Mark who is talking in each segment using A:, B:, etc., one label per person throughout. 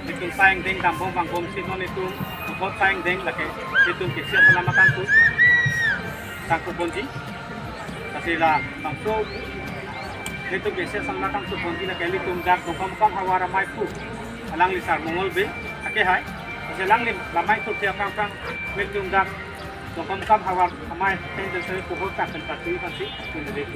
A: Itu sayang ding kampung kampung sinon itu bot sayang ding lagi itu kisah selamatan tu tangku bonji kasihlah tangku itu kisah selamatan tu bonji lagi itu jar bukan hawa ramai tu alang lisar mongol be akeh hai selang ni ramai tu tiap kang itu jar bukan hawa ramai itu saya pohon tak tempat tu pasti ini deh.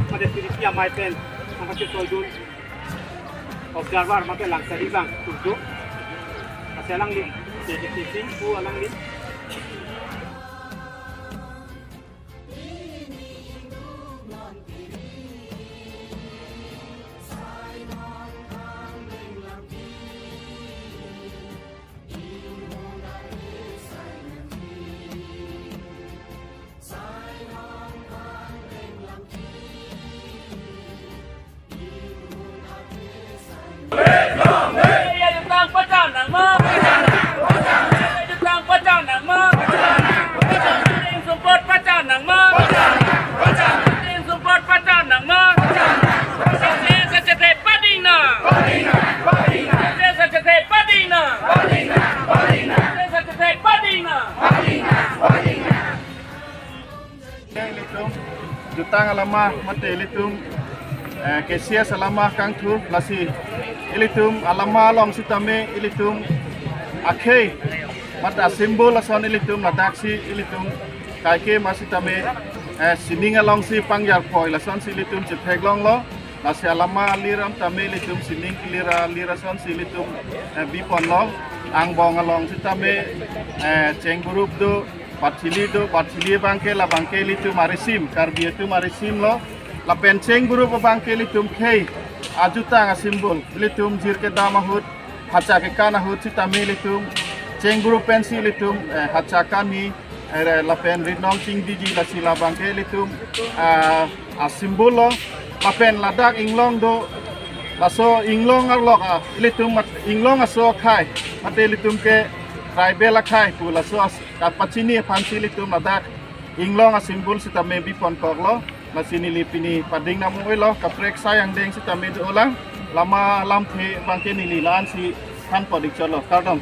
A: Pada sisi yang main angkat soldul observer maka langsung bang tujuh asalang ni jadi sisi ku alang ni jutang alama mate ilitum kesia selama kang tu lasi ilitum alama long sitame ilitum akhei mata simbol ason ilitum ladaksi ilitum kaike masitame sining along si pangjar poi lason si ilitum cetek long lo lasi alama liram tame ilitum sining lira son si ilitum bipon lo ang bong along sitame ceng gurup do Batili bangke la bangke litum marisim karbi itu marisim lo la penceng guru bangke litum kei ajuta nga simbol litum jirke damahut hacha ke kana hut sitame litum ceng guru pensi litum hacha kani la pen rinong ting diji la sila bangke litum a simbol lo la pen ladak inglong do laso inglong arlok litum inglong aso khai mate litum ke tribal akai pula so kapacini fansi litum ladak inglong simbol sitame bipon korlo masini lipini pading namu elo kaprek sayang deng sitame dolang lama lampe bangke nililan si kan podik cholo kardom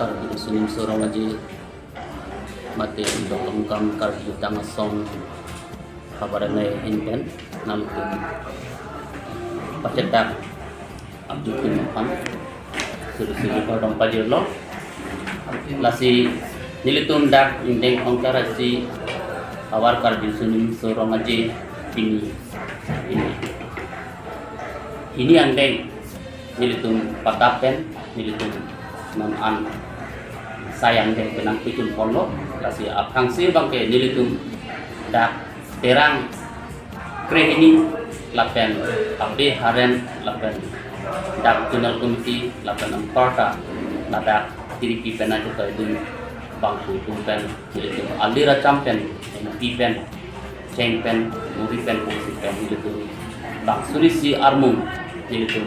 B: karbi sunim sorong aji mati dokem kam karbi tanga song kabarane inten nalukin pacetak abjukin makan suri orang pajir lo lasi nilitum dak indeng ongkara si awar kar sunim sorong aje ini yang deng nilitum patapen nilitum non an sayang deng penang pitun polo lasi akang si bangke nilitum dak terang krehini lapen abde haren lapen dak tunal komiti lapen amparta nadak tiriki pena juga itu bangku tumpen itu alira champion pipen cengpen muripen kusipen itu bang surisi armum itu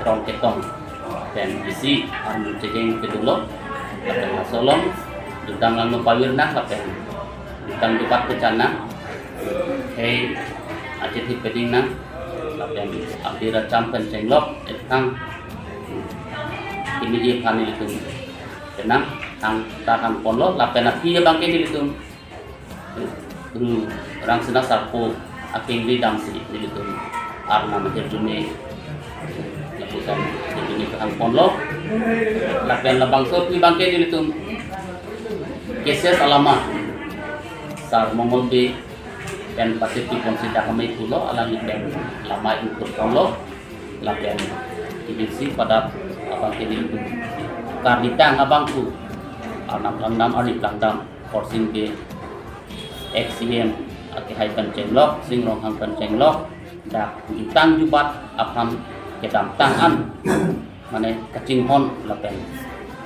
B: rong ketong dan isi armum cengeng kedua lapen solong dudang lalu pawirna lapen dudang dupat kecana hei acet hipedingna lapen alira champion cenglok etang ini dia kan itu tenang tang tahan polo lapen api bangke itu orang senang sarpo aking di damsi itu arna menjadi lakukan ini tahan polo lapen labang sopi bangke itu keses alama sar mongol di dan pasti konsida kami pulo alami dan lama itu polo lapen divisi pada abang kini itu karditang abangku anak langdam ari langdam forcing ke XCM aki haikan cenglok sing rong hangkan cenglok dak ditang jubat akan kedam tangan mane kacing hon lapen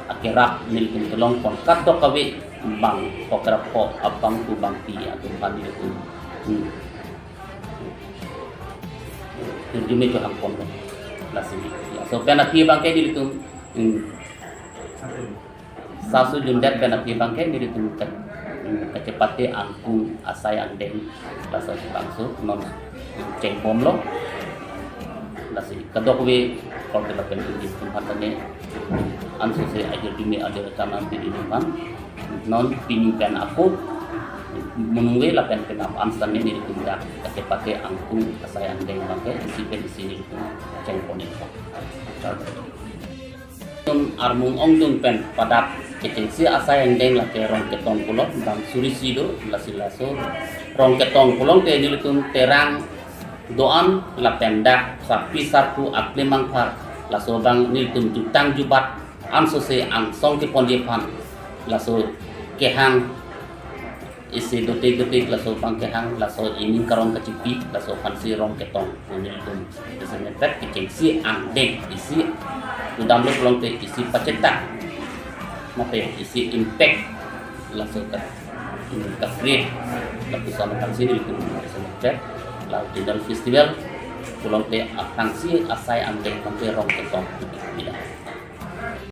B: akirak nilkin tolong pon katok kawe bang pokrap ko abang ku bangki atau pandi itu terjemah itu hangpon lasi so penaki bangke itu sasu jundet penaki bangke itu kecepatnya angkung asai andeng lasa bangsu non cengpom lo lasi kedok we kalau dilakukan di tempatannya ansu se aja dimi ada rencana di kan non pinikan aku menunggu lapen kenapa ansannya ini ditindak kecepatnya angkung asai andeng bangke isi di sini itu cengpom itu armung ongdung pen padak kecengsi asa yang deng lake rong ketong pulong bang surisi do laso rong ketong pulong te nilitum terang doan la pendak sapi sarku akli mangkar laso bang nilitum jutang jubat anso se ang song ke pondipan laso kehang isi dote laso bang kehang laso ini karong kecipi laso fansi rong ketong nilitum desanya tet kecengsi ang deng isi udam lo pulong te isi pacetak maka isi impact langsung ke create lapisan akan sini itu semacam lalu dinner festival pulang te akan si asai andeng sampai rong ketong tidak